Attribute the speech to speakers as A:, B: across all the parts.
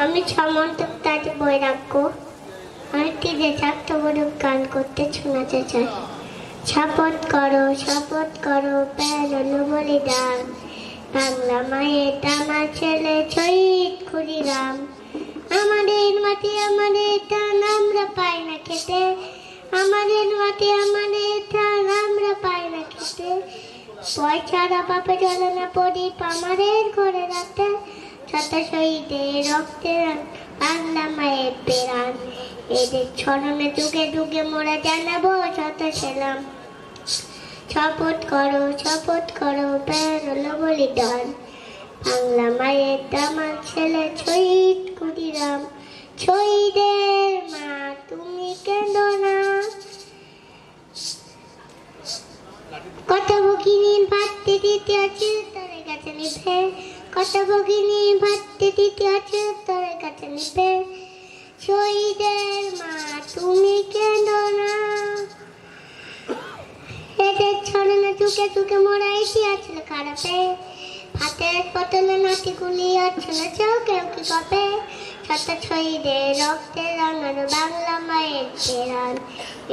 A: আমি সমন্তক তাজ বৈরাগ্য। আমি তীরে ছাত্রবরূপ গান করতে শোনাতে চাই। শপথ করো পেল বলিদান, বাংলা মায়ের আমার ছেলে শহীদ ক্ষুদিরাম। আমাদের মাটি আমাদের টান আমরা পাই না খেতে, আমাদের মাটি আমাদের টান আমরা পাই না খেতে। পয়সারা পাপে জ্বলে না প্রদীপ আমাদের ঘরে রাখতে, শত শহীদের রক্তে বাংলা মায়ের প্রাণ। এদের স্মরণে যুগে যুগে মোরা জানাবো শত সেলাম। শপথ করো পেল বলিদান, বাংলা মায়ের আমার ছেলে শহীদ ক্ষুদিরাম। শহীদের মা তুমি কেঁদো না, কত ভগিনী ভাবতে দিতে আছে তোর কাছে নিভে, কত ভগিনী ভাবতে দিতে আছে তোর কাছে নিভে। শহীদের মা তুমি কেঁদো না, এদের ছড়ানো যুগে যুগে মোরা ইতিহাস খারাপে। হাতের পটলে নাতিগুলি আর শুনেছ কেউ কি কবে, শত শহীদের রক্তে রাঙানো বাংলা মায়ের প্রাণ।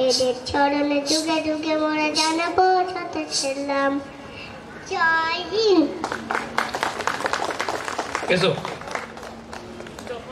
A: এদের ছড়ানো যুগে যুগে মোরা জানাবো শত সেলাম। জয় হিন্দ।